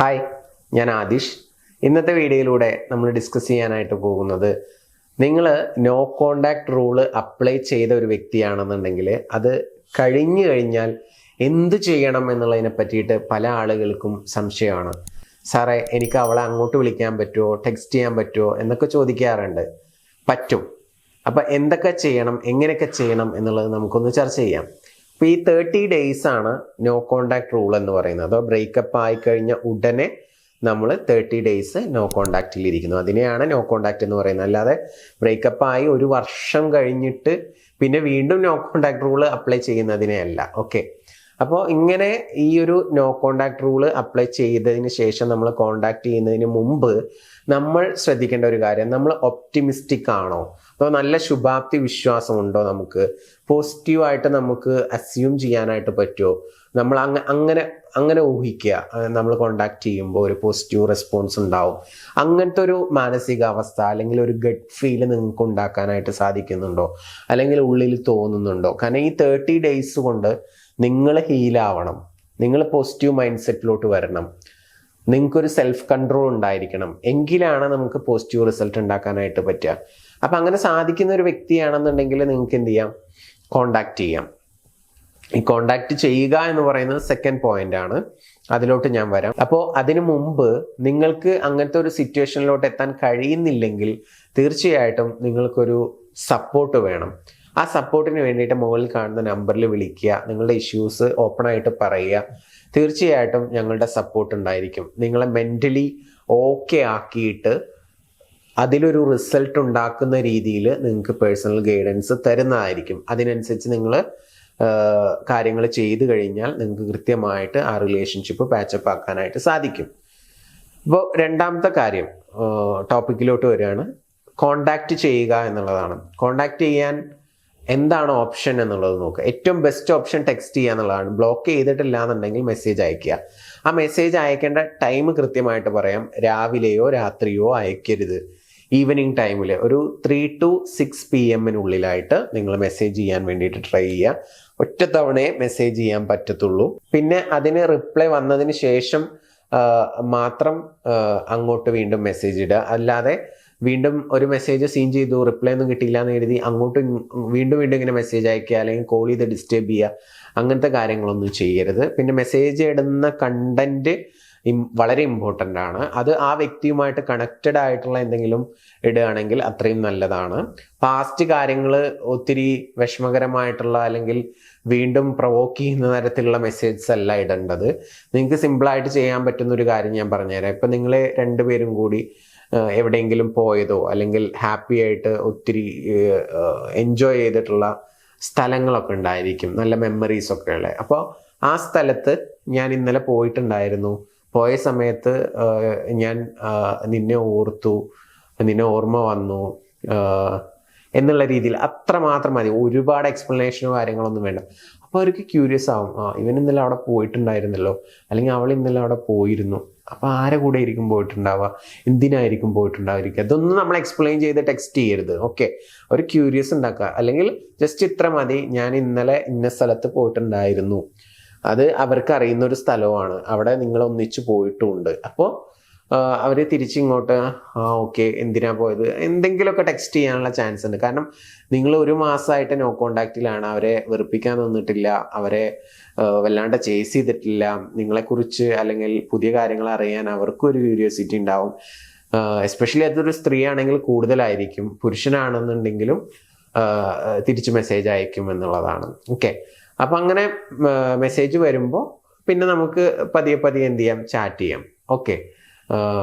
Hi, ഞാൻ ആദിഷ്. ഇന്നത്തെ വീഡിയോയിലൂടെ നമ്മൾ ഡിസ്കസ് ചെയ്യാനായിട്ട് പോകുന്നത്, നിങ്ങൾ നോ കോണ്ടാക്ട് റൂള് അപ്ലൈ ചെയ്ത ഒരു വ്യക്തിയാണെന്നുണ്ടെങ്കിൽ അത് കഴിഞ്ഞു കഴിഞ്ഞാൽ എന്ത് ചെയ്യണം എന്നുള്ളതിനെ പറ്റിയിട്ട് പല ആളുകൾക്കും സംശയമാണ്. സാറേ, എനിക്ക് അവളെ അങ്ങോട്ട് വിളിക്കാൻ പറ്റുമോ, ടെക്സ്റ്റ് ചെയ്യാൻ പറ്റുമോ എന്നൊക്കെ ചോദിക്കാറുണ്ട്. പറ്റും. അപ്പം എന്തൊക്കെ ചെയ്യണം, എങ്ങനെയൊക്കെ ചെയ്യണം എന്നുള്ളത് നമുക്കൊന്ന് ചർച്ച ചെയ്യാം. അപ്പോൾ ഈ 30 days ആണ് നോ കോണ്ടാക്ട് റൂൾ എന്ന് പറയുന്നത്. അതോ ബ്രേക്കപ്പ് ആയിക്കഴിഞ്ഞ ഉടനെ നമ്മൾ 30 days നോ കോണ്ടാക്റ്റിൽ ഇരിക്കുന്നു. അതിനെയാണ് നോ കോണ്ടാക്ട് എന്ന് പറയുന്നത്. അല്ലാതെ ബ്രേക്കപ്പ് ആയി 1 വർഷം കഴിഞ്ഞിട്ട് പിന്നെ വീണ്ടും നോ കോണ്ടാക്ട് റൂൾ അപ്ലൈ ചെയ്യുന്നതിനെ അല്ല. ഓക്കെ, അപ്പോൾ ഇങ്ങനെ ഈ ഒരു നോ കോണ്ടാക്ട് റൂൾ അപ്ലൈ ചെയ്തതിന് ശേഷം നമ്മൾ കോണ്ടാക്ട് ചെയ്യുന്നതിന് മുമ്പ് നമ്മൾ ശ്രദ്ധിക്കേണ്ട ഒരു കാര്യം, നമ്മൾ ഒപ്റ്റിമിസ്റ്റിക് ആണോ, അതോ നല്ല ശുഭാപ്തി വിശ്വാസം ഉണ്ടോ, നമുക്ക് പോസിറ്റീവായിട്ട് നമുക്ക് അസ്യൂം ചെയ്യാനായിട്ട് പറ്റുമോ, നമ്മൾ അങ്ങനെ ഊഹിക്കുക നമ്മൾ കോണ്ടാക്ട് ചെയ്യുമ്പോൾ ഒരു പോസിറ്റീവ് റെസ്പോൺസ് ഉണ്ടാവും. അങ്ങനത്തെ ഒരു മാനസികാവസ്ഥ അല്ലെങ്കിൽ ഒരു ഗട്ട് ഫീൽ നിങ്ങൾക്ക് ഉണ്ടാക്കാനായിട്ട് സാധിക്കുന്നുണ്ടോ, അല്ലെങ്കിൽ ഉള്ളിൽ തോന്നുന്നുണ്ടോ? കാരണം ഈ 30 days കൊണ്ട് നിങ്ങൾ ഹീലാവണം, നിങ്ങൾ പോസിറ്റീവ് മൈൻഡ് സെറ്റിലോട്ട് വരണം, നിങ്ങൾക്കൊരു സെൽഫ് കൺട്രോൾ ഉണ്ടായിരിക്കണം. എങ്കിലാണ് നമുക്ക് പോസിറ്റീവ് റിസൾട്ട് ഉണ്ടാക്കാനായിട്ട് പറ്റുക. അപ്പം അങ്ങനെ സാധിക്കുന്ന ഒരു വ്യക്തിയാണെന്നുണ്ടെങ്കിൽ നിങ്ങൾക്ക് എന്ത് ചെയ്യാം, കോണ്ടാക്ട് ചെയ്യാം. ഈ കോണ്ടാക്ട് ചെയ്യുക എന്ന് പറയുന്നത് സെക്കൻഡ് പോയിന്റ് ആണ്, അതിലോട്ട് ഞാൻ വരാം. അപ്പോൾ അതിനു മുമ്പ് നിങ്ങൾക്ക് അങ്ങനത്തെ ഒരു സിറ്റുവേഷനിലോട്ട് എത്താൻ കഴിയുന്നില്ലെങ്കിൽ തീർച്ചയായിട്ടും നിങ്ങൾക്കൊരു സപ്പോർട്ട് വേണം. ആ സപ്പോർട്ടിന് വേണ്ടിയിട്ട് മുകളിൽ കാണുന്ന നമ്പറിൽ വിളിക്കുക, നിങ്ങളുടെ ഇഷ്യൂസ് ഓപ്പൺ ആയിട്ട് പറയുക. തീർച്ചയായിട്ടും ഞങ്ങളുടെ സപ്പോർട്ട് ഉണ്ടായിരിക്കും. നിങ്ങളെ മെൻ്റലി ഓക്കെ ആക്കിയിട്ട് അതിലൊരു റിസൾട്ട് ഉണ്ടാക്കുന്ന രീതിയിൽ നിങ്ങൾക്ക് പേഴ്സണൽ ഗൈഡൻസ് തരുന്നതായിരിക്കും. അതിനനുസരിച്ച് നിങ്ങൾ കാര്യങ്ങൾ ചെയ്തു കഴിഞ്ഞാൽ നിങ്ങൾക്ക് കൃത്യമായിട്ട് ആ റിലേഷൻഷിപ്പ് പാച്ചപ്പ് ആക്കാനായിട്ട് സാധിക്കും. ഇപ്പോൾ രണ്ടാമത്തെ കാര്യം ടോപ്പിക്കിലോട്ട് വരികയാണ്, കോണ്ടാക്ട് ചെയ്യുക എന്നുള്ളതാണ്. കോണ്ടാക്ട് ചെയ്യാൻ എന്താണ് ഓപ്ഷൻ എന്നുള്ളത് നോക്കുക. ഏറ്റവും ബെസ്റ്റ് ഓപ്ഷൻ ടെക്സ്റ്റ് ചെയ്യുക എന്നുള്ളതാണ്. ബ്ലോക്ക് ചെയ്തിട്ടില്ല എന്നുണ്ടെങ്കിൽ മെസ്സേജ് അയക്കുക. ആ മെസ്സേജ് അയക്കേണ്ട ടൈം കൃത്യമായിട്ട് പറയാം. രാവിലെയോ രാത്രിയോ അയക്കരുത്. ഈവനിങ് ടൈമിൽ ഒരു 3 to 6 PM നിങ്ങൾ മെസ്സേജ് ചെയ്യാൻ വേണ്ടിയിട്ട് ട്രൈ ചെയ്യുക. ഒറ്റത്തവണയെ മെസ്സേജ് ചെയ്യാൻ പറ്റത്തുള്ളൂ. പിന്നെ അതിന് റിപ്ലൈ വന്നതിന് ശേഷം മാത്രം അങ്ങോട്ട് വീണ്ടും മെസ്സേജ് ഇടുക. അല്ലാതെ വീണ്ടും ഒരു മെസ്സേജ് സീൻ ചെയ്തു, റിപ്ലൈ ഒന്നും കിട്ടിയില്ല എന്ന് എഴുതി അങ്ങോട്ട് വീണ്ടും ഇങ്ങനെ മെസ്സേജ് അയക്കുക, അല്ലെങ്കിൽ കോൾ ചെയ്ത് ഡിസ്റ്റർബ് ചെയ്യുക, അങ്ങനത്തെ കാര്യങ്ങളൊന്നും ചെയ്യരുത്. പിന്നെ മെസ്സേജ് ഇടുന്ന കണ്ടന്റ് വളരെ ഇമ്പോർട്ടൻ്റ് ആണ്. അത് ആ വ്യക്തിയുമായിട്ട് കണക്റ്റഡ് ആയിട്ടുള്ള എന്തെങ്കിലും ഇടുകയാണെങ്കിൽ അത്രയും നല്ലതാണ്. പാസ്റ്റ് കാര്യങ്ങൾ ഒത്തിരി വിഷമകരമായിട്ടുള്ള അല്ലെങ്കിൽ വീണ്ടും പ്രൊവോക്ക് ചെയ്യുന്ന തരത്തിലുള്ള മെസ്സേജസ് അല്ല ഇടേണ്ടത്. നിങ്ങൾക്ക് സിമ്പിളായിട്ട് ചെയ്യാൻ പറ്റുന്ന ഒരു കാര്യം ഞാൻ പറഞ്ഞുതരാം. ഇപ്പം നിങ്ങൾ രണ്ടുപേരും കൂടി എവിടെയെങ്കിലും പോയതോ അല്ലെങ്കിൽ ഹാപ്പി ആയിട്ട് ഒത്തിരി എൻജോയ് ചെയ്തിട്ടുള്ള സ്ഥലങ്ങളൊക്കെ ഉണ്ടായിരിക്കും, നല്ല മെമ്മറീസൊക്കെ ഉള്ളത്. അപ്പോൾ ആ സ്ഥലത്ത് ഞാൻ ഇന്നലെ പോയിട്ടുണ്ടായിരുന്നു, പോയ സമയത്ത് ഞാൻ നിന്നെ ഓർത്തു, നിന്നെ ഓർമ്മ വന്നു എന്നുള്ള രീതിയിൽ അത്രമാത്രം മതി. ഒരുപാട് എക്സ്പ്ലനേഷനോ കാര്യങ്ങളൊന്നും വേണ്ട. അപ്പോൾ അവർക്ക് ക്യൂരിയസ് ആവും, ഇവൻ ഇന്നലെ അവിടെ പോയിട്ടുണ്ടായിരുന്നല്ലോ, അല്ലെങ്കിൽ അവൾ ഇന്നലെ അവിടെ പോയിരുന്നു, അപ്പോൾ ആരെ കൂടെ ആയിരിക്കും പോയിട്ടുണ്ടാവുക, എന്തിനായിരിക്കും പോയിട്ടുണ്ടാവുക, ഇതൊന്നും നമ്മൾ എക്സ്പ്ലെയിൻ ചെയ്ത് ടെക്സ്റ്റ് ചെയ്യരുത്. ഓക്കെ, ഒരു ക്യൂരിയസ് ഉണ്ടാക്കുക. അല്ലെങ്കിൽ ജസ്റ്റ് ഇത്ര മതി, ഞാൻ ഇന്നലെ ഇന്ന സ്ഥലത്ത് പോയിട്ടുണ്ടായിരുന്നു, അത് അവർക്ക് അറിയുന്ന ഒരു സ്ഥലമാണ്, അവിടെ നിങ്ങൾ ഒന്നിച്ച് പോയിട്ടുമുണ്ട്. അപ്പോൾ അവർ തിരിച്ചിങ്ങോട്ട് ഓക്കെ എന്തിനാ പോയത് എന്തെങ്കിലുമൊക്കെ ടെക്സ്റ്റ് ചെയ്യാനുള്ള ചാൻസ് ഉണ്ട്. കാരണം നിങ്ങൾ 1 മാസമായിട്ട് നോ കോണ്ടാക്റ്റിലാണ്, അവരെ വെറുപ്പിക്കാൻ നിന്നിട്ടില്ല, അവരെ വല്ലാണ്ട് ചേസ് ചെയ്തിട്ടില്ല. നിങ്ങളെക്കുറിച്ച് അല്ലെങ്കിൽ പുതിയ കാര്യങ്ങൾ അറിയാൻ അവർക്കും ഒരു ക്യൂരിയോസിറ്റി ഉണ്ടാവും. എസ്പെഷ്യലി അതൊരു സ്ത്രീ ആണെങ്കിൽ കൂടുതലായിരിക്കും, പുരുഷനാണെന്നുണ്ടെങ്കിലും തിരിച്ച് മെസ്സേജ് അയക്കും എന്നുള്ളതാണ്. ഓക്കെ, അപ്പം അങ്ങനെ മെസ്സേജ് വരുമ്പോൾ പിന്നെ നമുക്ക് പതിയെ എന്ത് ചെയ്യാം, ചാറ്റ് ചെയ്യാം. ഓക്കെ,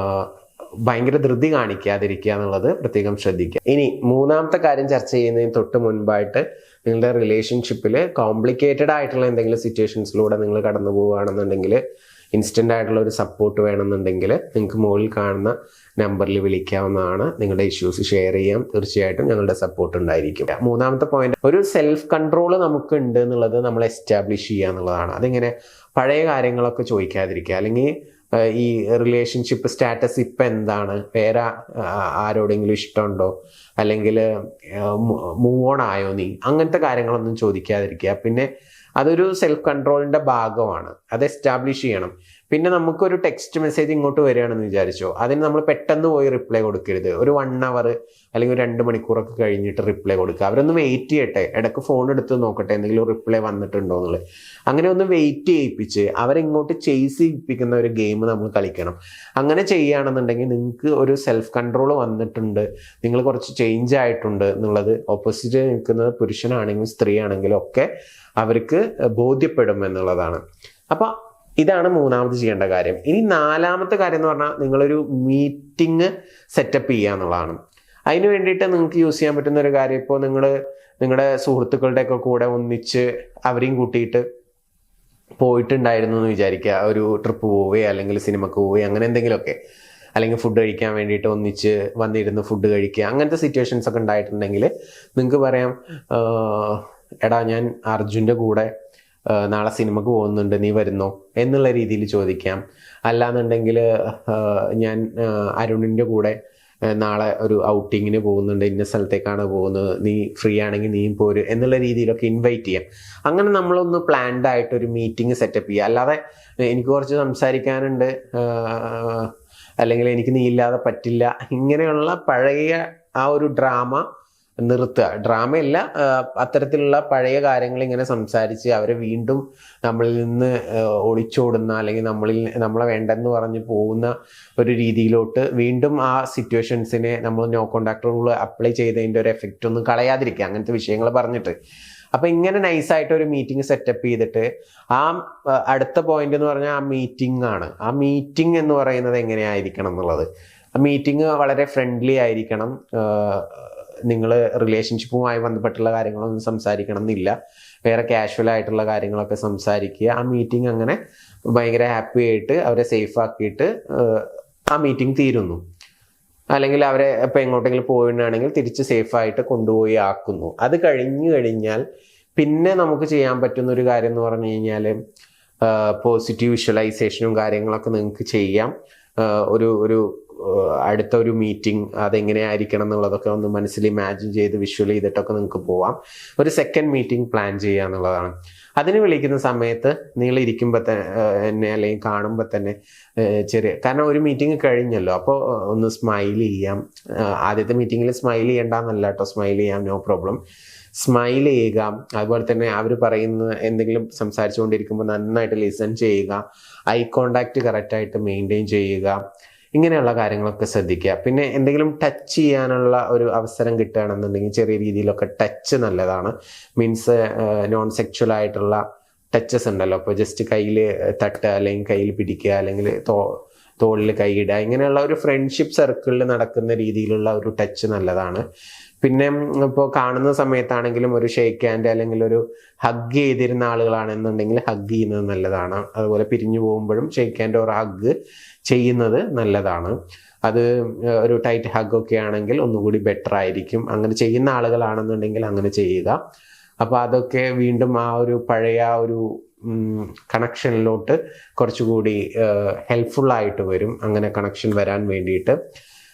ഭയങ്കര ധൃതി കാണിക്കാതിരിക്കുക എന്നുള്ളത് പ്രത്യേകം ശ്രദ്ധിക്കുക. ഇനി മൂന്നാമത്തെ കാര്യം ചർച്ച ചെയ്യുന്നതിന് തൊട്ട് മുൻപായിട്ട്, നിങ്ങളുടെ റിലേഷൻഷിപ്പിൽ കോംപ്ലിക്കേറ്റഡ് ആയിട്ടുള്ള എന്തെങ്കിലും സിറ്റുവേഷൻസിലൂടെ നിങ്ങൾ കടന്നു പോവുകയാണെന്നുണ്ടെങ്കിൽ, ഇൻസ്റ്റൻ്റ് ആയിട്ടുള്ള ഒരു സപ്പോർട്ട് വേണമെന്നുണ്ടെങ്കിൽ നിങ്ങൾക്ക് മുകളിൽ കാണുന്ന നമ്പറിൽ വിളിക്കാവുന്നതാണ്. നിങ്ങളുടെ ഇഷ്യൂസ് ഷെയർ ചെയ്യാം, തീർച്ചയായിട്ടും ഞങ്ങളുടെ സപ്പോർട്ട് ഉണ്ടായിരിക്കും. മൂന്നാമത്തെ പോയിന്റ്, ഒരു സെൽഫ് കൺട്രോൾ നമുക്ക് ഉണ്ട് എന്നുള്ളത് നമ്മൾ എസ്റ്റാബ്ലിഷ് ചെയ്യുക എന്നുള്ളതാണ്. അതിങ്ങനെ പഴയ കാര്യങ്ങളൊക്കെ ചോദിക്കാതിരിക്കുക, അല്ലെങ്കിൽ ഈ റിലേഷൻഷിപ്പ് സ്റ്റാറ്റസ് ഇപ്പം എന്താണ്, വേറെ ആരോടെങ്കിലും ഇഷ്ടമുണ്ടോ, അല്ലെങ്കിൽ മൂവ് ഓൺ ആയോ നീ, അങ്ങനത്തെ കാര്യങ്ങളൊന്നും ചോദിക്കാതിരിക്കുക. പിന്നെ അതൊരു സെൽഫ് കൺട്രോളിൻ്റെ ഭാഗമാണ്, അത് എസ്റ്റാബ്ലിഷ് ചെയ്യണം. പിന്നെ നമുക്കൊരു ടെക്സ്റ്റ് മെസ്സേജ് ഇങ്ങോട്ട് വരികയാണെന്ന് വിചാരിച്ചോ, അതിന് നമ്മൾ പെട്ടെന്ന് പോയി റിപ്ലൈ കൊടുക്കരുത്. ഒരു 1 hour അല്ലെങ്കിൽ ഒരു 2 മണിക്കൂറൊക്കെ കഴിഞ്ഞിട്ട് റിപ്ലൈ കൊടുക്കുക. അവരൊന്ന് വെയിറ്റ് ചെയ്യട്ടെ, ഇടയ്ക്ക് ഫോൺ എടുത്ത് നോക്കട്ടെ എന്തെങ്കിലും റിപ്ലൈ വന്നിട്ടുണ്ടോ എന്നുള്ളത്. അങ്ങനെ ഒന്ന് വെയിറ്റ് ചെയ്യിപ്പിച്ച് അവരിങ്ങോട്ട് ചേസ് ചെയ്യിപ്പിക്കുന്ന ഒരു ഗെയിം നമ്മൾ കളിക്കണം. അങ്ങനെ ചെയ്യുകയാണെന്നുണ്ടെങ്കിൽ നിങ്ങൾക്ക് ഒരു സെൽഫ് കൺട്രോൾ വന്നിട്ടുണ്ട്, നിങ്ങൾ കുറച്ച് ചേഞ്ച് ആയിട്ടുണ്ട് എന്നുള്ളത് ഓപ്പോസിറ്റ് നിൽക്കുന്നത് പുരുഷനാണെങ്കിലും സ്ത്രീ ആണെങ്കിലും ഒക്കെ അവർക്ക് ബോധ്യപ്പെടും എന്നുള്ളതാണ്. അപ്പം ഇതാണ് മൂന്നാമത് ചെയ്യേണ്ട കാര്യം. ഇനി 4ാമത്തെ കാര്യം എന്ന് പറഞ്ഞാൽ നിങ്ങളൊരു മീറ്റിംഗ് സെറ്റപ്പ് ചെയ്യുക എന്നുള്ളതാണ്. അതിന് വേണ്ടിയിട്ട് നിങ്ങൾക്ക് യൂസ് ചെയ്യാൻ പറ്റുന്ന ഒരു കാര്യം, ഇപ്പോൾ നിങ്ങളുടെ സുഹൃത്തുക്കളുടെയൊക്കെ കൂടെ ഒന്നിച്ച് അവരെയും കൂട്ടിയിട്ട് പോയിട്ടുണ്ടായിരുന്നു എന്ന് വിചാരിക്കുക. ഒരു ട്രിപ്പ് പോവുകയോ അല്ലെങ്കിൽ സിനിമക്ക് പോവുകയോ അങ്ങനെ എന്തെങ്കിലുമൊക്കെ, അല്ലെങ്കിൽ ഫുഡ് കഴിക്കാൻ വേണ്ടിയിട്ട് ഒന്നിച്ച് വന്നിരുന്ന് ഫുഡ് കഴിക്കുക, അങ്ങനത്തെ സിറ്റുവേഷൻസ് ഒക്കെ ഉണ്ടായിട്ടുണ്ടെങ്കിൽ നിങ്ങൾക്ക് പറയാം, എടാ ഞാൻ അർജുൻ്റെ കൂടെ നാളെ സിനിമക്ക് പോകുന്നുണ്ട്, നീ വരുന്നോ എന്നുള്ള രീതിയിൽ ചോദിക്കാം. അല്ലാന്നുണ്ടെങ്കിൽ ഞാൻ അരുണിൻ്റെ കൂടെ നാളെ ഒരു ഔട്ടിങ്ങിന് പോകുന്നുണ്ട്, ഇന്ന സ്ഥലത്തേക്കാണ് പോകുന്നത്, നീ ഫ്രീ ആണെങ്കിൽ നീയും പോര് എന്നുള്ള രീതിയിലൊക്കെ ഇൻവൈറ്റ് ചെയ്യാം. അങ്ങനെ നമ്മളൊന്ന് പ്ലാൻഡ് ആയിട്ട് ഒരു മീറ്റിംഗ് സെറ്റപ്പ് ചെയ്യുക. അല്ലാതെ എനിക്ക് കുറച്ച് സംസാരിക്കാനുണ്ട്, അല്ലെങ്കിൽ എനിക്ക് നീ ഇല്ലാതെ പറ്റില്ല, ഇങ്ങനെയുള്ള പഴയ ആ ഒരു ഡ്രാമ നിർത്തുക. ഡ്രാമയല്ല, അത്തരത്തിലുള്ള പഴയ കാര്യങ്ങൾ ഇങ്ങനെ സംസാരിച്ച് അവരെ വീണ്ടും നമ്മളിൽ നിന്ന് ഒളിച്ചോടുന്ന അല്ലെങ്കിൽ നമ്മളെ വേണ്ടെന്ന് പറഞ്ഞ് പോകുന്ന ഒരു രീതിയിലോട്ട് വീണ്ടും ആ സിറ്റുവേഷൻസിനെ നമ്മൾ നോ കോണ്ടാക്ട് റൂൾ അപ്ലൈ ചെയ്തതിൻ്റെ ഒരു എഫക്റ്റ് ഒന്നും കളയാതിരിക്കുക, അങ്ങനത്തെ വിഷയങ്ങൾ പറഞ്ഞിട്ട്. അപ്പം ഇങ്ങനെ നൈസായിട്ട് ഒരു മീറ്റിംഗ് സെറ്റപ്പ് ചെയ്തിട്ട് ആ അടുത്ത പോയിന്റ് എന്ന് പറഞ്ഞാൽ ആ മീറ്റിംഗ് ആണ്. ആ മീറ്റിംഗ് എന്ന് പറയുന്നത് എങ്ങനെയായിരിക്കണം എന്നുള്ളത്. ആ മീറ്റിംഗ് വളരെ ഫ്രണ്ട്ലി ആയിരിക്കണം. നിങ്ങൾ റിലേഷൻഷിപ്പുമായി ബന്ധപ്പെട്ടുള്ള കാര്യങ്ങളൊന്നും സംസാരിക്കണം എന്നില്ല, വേറെ കാഷ്വൽ ആയിട്ടുള്ള കാര്യങ്ങളൊക്കെ സംസാരിക്കുക. ആ മീറ്റിംഗ് അങ്ങനെ ഭയങ്കര ഹാപ്പി ആയിട്ട് അവരെ സേഫ് ആക്കിയിട്ട് ആ മീറ്റിംഗ് തീരുന്നു. അല്ലെങ്കിൽ അവരെ ഇപ്പം എങ്ങോട്ടെങ്കിലും പോയിട്ടാണെങ്കിൽ തിരിച്ച് സേഫായിട്ട് കൊണ്ടുപോയി ആക്കുന്നു. അത് കഴിഞ്ഞാൽ പിന്നെ നമുക്ക് ചെയ്യാൻ പറ്റുന്ന ഒരു കാര്യം എന്ന് പറഞ്ഞു കഴിഞ്ഞാൽ പോസിറ്റീവ് വിഷ്വലൈസേഷനും കാര്യങ്ങളൊക്കെ നിങ്ങൾക്ക് ചെയ്യാം. ഒരു അടുത്ത ഒരു മീറ്റിംഗ് അതെങ്ങനെയായിരിക്കണം എന്നുള്ളതൊക്കെ ഒന്ന് മനസ്സിൽ ഇമാജിൻ ചെയ്ത് വിഷ്വൽ ചെയ്തിട്ടൊക്കെ നിങ്ങൾക്ക് പോവാം. ഒരു സെക്കൻഡ് മീറ്റിംഗ് പ്ലാൻ ചെയ്യുക എന്നുള്ളതാണ്. അതിന് വിളിക്കുന്ന സമയത്ത് നിങ്ങൾ ഇരിക്കുമ്പോൾ തന്നെ അല്ലെങ്കിൽ കാണുമ്പോൾ തന്നെ കാരണം ഒരു മീറ്റിംഗ് കഴിഞ്ഞല്ലോ, അപ്പോൾ ഒന്ന് സ്മൈൽ ചെയ്യാം. ആദ്യത്തെ മീറ്റിങ്ങിൽ സ്മൈൽ ചെയ്യേണ്ടെന്നല്ല കേട്ടോ, സ്മൈൽ ചെയ്യാം, നോ പ്രോബ്ലം. സ്മൈൽ ചെയ്യുക. അതുപോലെ തന്നെ അവർ പറയുന്ന എന്തെങ്കിലും സംസാരിച്ചുകൊണ്ടിരിക്കുമ്പോൾ നന്നായിട്ട് ലിസൺ ചെയ്യുക. ഐ കോണ്ടാക്ട് കറക്റ്റായിട്ട് മെയിൻറ്റെയിൻ ചെയ്യുക. ഇങ്ങനെയുള്ള കാര്യങ്ങളൊക്കെ ശ്രദ്ധിക്കുക. പിന്നെ എന്തെങ്കിലും ടച്ച് ചെയ്യാനുള്ള ഒരു അവസരം കിട്ടുകയാണെന്നുണ്ടെങ്കിൽ ചെറിയ രീതിയിലൊക്കെ ടച്ച് നല്ലതാണ്. മീൻസ് നോൺ സെക്ച്വൽ ആയിട്ടുള്ള ടച്ചസ് ഉണ്ടല്ലോ, അപ്പോൾ ജസ്റ്റ് കയ്യിൽ തട്ടുക അല്ലെങ്കിൽ കയ്യിൽ പിടിക്കുക അല്ലെങ്കിൽ തോളിൽ കൈയിടുക, ഇങ്ങനെയുള്ള ഒരു ഫ്രണ്ട്ഷിപ്പ് സർക്കിളിൽ നടക്കുന്ന രീതിയിലുള്ള ഒരു ടച്ച് നല്ലതാണ്. പിന്നെ ഇപ്പോൾ കാണുന്ന സമയത്താണെങ്കിലും ഒരു ഷേക്ക് ഹാൻഡ് അല്ലെങ്കിൽ ഒരു ഹഗ് ചെയ്തിരുന്ന ആളുകളാണെന്നുണ്ടെങ്കിൽ ഹഗ് ചെയ്യുന്നത് നല്ലതാണ്. അതുപോലെ പിരിഞ്ഞു പോകുമ്പോഴും ഷേക്ക് ഹാൻഡ് ഓർ ഹഗ് ചെയ്യുന്നത് നല്ലതാണ്. അത് ഒരു ടൈറ്റ് ഹഗ് ഒക്കെ ആണെങ്കിൽ ഒന്നുകൂടി ബെറ്റർ ആയിരിക്കും. അങ്ങനെ ചെയ്യുന്ന ആളുകളാണെന്നുണ്ടെങ്കിൽ അങ്ങനെ ചെയ്യുക. അപ്പോൾ അതൊക്കെ വീണ്ടും ആ ഒരു പഴയ ഒരു കണക്ഷനിലോട്ട് കുറച്ചുകൂടി ഹെൽപ്ഫുൾ ആയിട്ട് വരും, അങ്ങനെ കണക്ഷൻ വരാൻ വേണ്ടിയിട്ട്.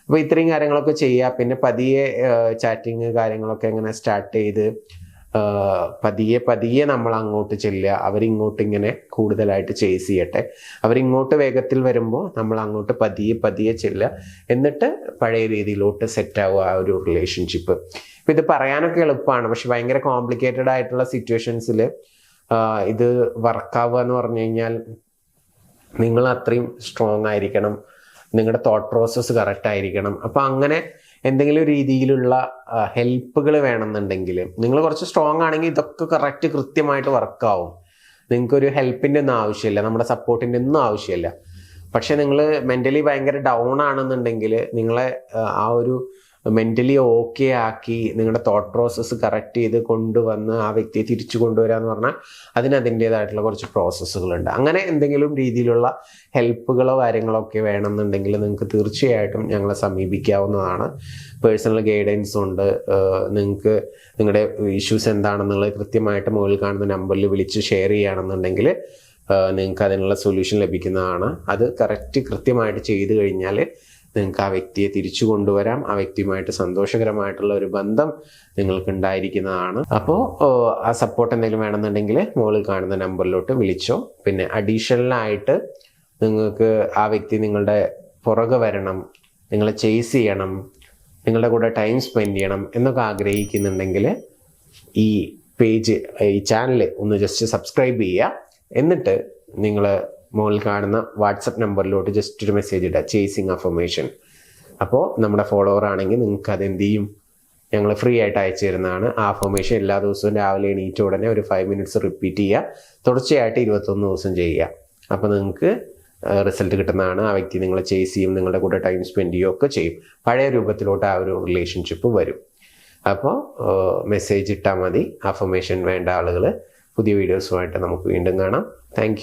അപ്പോൾ ഇത്രയും കാര്യങ്ങളൊക്കെ ചെയ്യുക. പിന്നെ പതിയെ ചാറ്റിങ് കാര്യങ്ങളൊക്കെ ഇങ്ങനെ സ്റ്റാർട്ട് ചെയ്ത് പതിയെ നമ്മൾ അങ്ങോട്ട് ചെല്ലുക. അവരിങ്ങോട്ട് ഇങ്ങനെ കൂടുതലായിട്ട് ചേസ് ചെയ്യട്ടെ. അവരിങ്ങോട്ട് വേഗത്തിൽ വരുമ്പോൾ നമ്മൾ അങ്ങോട്ട് പതിയെ ചെല്ലുക. എന്നിട്ട് പഴയ രീതിയിലോട്ട് സെറ്റ് ആവുക ആ ഒരു റിലേഷൻഷിപ്പ്. ഇപ്പം ഇത് പറയാനൊക്കെ എളുപ്പമാണ്, പക്ഷെ ഭയങ്കര കോംപ്ലിക്കേറ്റഡ് ആയിട്ടുള്ള സിറ്റുവേഷൻസിൽ ഇത് വർക്കാവുക എന്ന് പറഞ്ഞു കഴിഞ്ഞാൽ നിങ്ങൾ അത്രയും സ്ട്രോങ് ആയിരിക്കണം, നിങ്ങളുടെ തോട്ട് പ്രോസസ്സ് കറക്റ്റ് ആയിരിക്കണം. അപ്പം അങ്ങനെ എന്തെങ്കിലും രീതിയിലുള്ള ഹെൽപ്പുകൾ വേണമെന്നുണ്ടെങ്കിൽ നിങ്ങൾ കുറച്ച് സ്ട്രോങ് ആണെങ്കിൽ ഇതൊക്കെ കൃത്യമായിട്ട് വർക്കാവും. നിങ്ങൾക്കൊരു ഹെൽപ്പിൻ്റെ ഒന്നും ആവശ്യമില്ല, നമ്മുടെ സപ്പോർട്ടിൻ്റെ ഒന്നും ആവശ്യമില്ല. പക്ഷെ നിങ്ങൾ മെൻ്റലി ഭയങ്കര ഡൗൺ ആണെന്നുണ്ടെങ്കിൽ നിങ്ങളെ ആ ഒരു മെൻ്റലി ഓക്കെ ആക്കി നിങ്ങളുടെ തോട്ട് പ്രോസസ്സ് കറക്റ്റ് ചെയ്ത് കൊണ്ടുവന്ന് ആ വ്യക്തിയെ തിരിച്ചു കൊണ്ടുവരിക എന്ന് പറഞ്ഞാൽ അതിൻ്റേതായിട്ടുള്ള കുറച്ച് പ്രോസസ്സുകളുണ്ട്. അങ്ങനെ എന്തെങ്കിലും രീതിയിലുള്ള ഹെൽപ്പുകളോ കാര്യങ്ങളോ ഒക്കെ വേണമെന്നുണ്ടെങ്കിൽ നിങ്ങൾക്ക് തീർച്ചയായിട്ടും ഞങ്ങളെ സമീപിക്കാവുന്നതാണ്. പേഴ്സണൽ ഗൈഡൻസ് ഉണ്ട്. നിങ്ങൾക്ക് നിങ്ങളുടെ ഇഷ്യൂസ് എന്താണെന്നുള്ളത് കൃത്യമായിട്ട് മുകളിൽ കാണുന്ന നമ്പറിൽ വിളിച്ച് ഷെയർ ചെയ്യുകയാണെന്നുണ്ടെങ്കിൽ നിങ്ങൾക്ക് അതിനുള്ള സൊല്യൂഷൻ ലഭിക്കുന്നതാണ്. അത് കൃത്യമായിട്ട് ചെയ്തു കഴിഞ്ഞാൽ നിങ്ങൾക്ക് ആ വ്യക്തിയെ തിരിച്ചു കൊണ്ടുവരാം. ആ വ്യക്തിയുമായിട്ട് സന്തോഷകരമായിട്ടുള്ള ഒരു ബന്ധം നിങ്ങൾക്ക് ഉണ്ടായിരിക്കുന്നതാണ്. അപ്പോൾ ആ സപ്പോർട്ട് എന്തെങ്കിലും വേണമെന്നുണ്ടെങ്കിൽ മുകളിൽ കാണുന്ന നമ്പറിലോട്ട് വിളിച്ചോ. പിന്നെ അഡീഷണലായിട്ട് നിങ്ങൾക്ക് ആ വ്യക്തി നിങ്ങളുടെ പുറകെ വരണം, നിങ്ങളെ ചേസ് ചെയ്യണം, നിങ്ങളുടെ കൂടെ ടൈം സ്പെൻഡ് ചെയ്യണം എന്നൊക്കെ ആഗ്രഹിക്കുന്നുണ്ടെങ്കിൽ ഈ പേജ്, ഈ ചാനൽ ഒന്ന് ജസ്റ്റ് സബ്സ്ക്രൈബ് ചെയ്യുക. എന്നിട്ട് നിങ്ങൾ മുകളിൽ കാണുന്ന വാട്സപ്പ് നമ്പറിലോട്ട് ജസ്റ്റ് ഒരു മെസ്സേജ് ഇടുക, ചേസിങ് അഫർമേഷൻ. അപ്പോൾ നമ്മുടെ ഫോളോവർ ആണെങ്കിൽ നിങ്ങൾക്ക് അതെന്ത് ചെയ്യും, ഞങ്ങൾ ഫ്രീ ആയിട്ട് അയച്ചു തരുന്നതാണ്. ആ അഫർമേഷൻ എല്ലാ ദിവസവും രാവിലെ എണീറ്റ ഉടനെ ഒരു 5 മിനിറ്റ്സ് റിപ്പീറ്റ് ചെയ്യുക. തുടർച്ചയായിട്ട് 21 ദിവസം ചെയ്യുക. അപ്പോൾ നിങ്ങൾക്ക് റിസൾട്ട് കിട്ടുന്നതാണ്. ആ വ്യക്തി നിങ്ങളെ ചേസ് ചെയ്യും, നിങ്ങളുടെ കൂടെ ടൈം സ്പെൻഡ് ചെയ്യുകയൊക്കെ ചെയ്യും. പഴയ രൂപത്തിലോട്ട് ആ ഒരു റിലേഷൻഷിപ്പ് വരും. അപ്പോൾ മെസ്സേജ് ഇട്ടാൽ മതി. അഫർമേഷൻ വേണ്ട ആളുകൾ. പുതിയ വീഡിയോസുമായിട്ട് നമുക്ക് വീണ്ടും കാണാം. താങ്ക്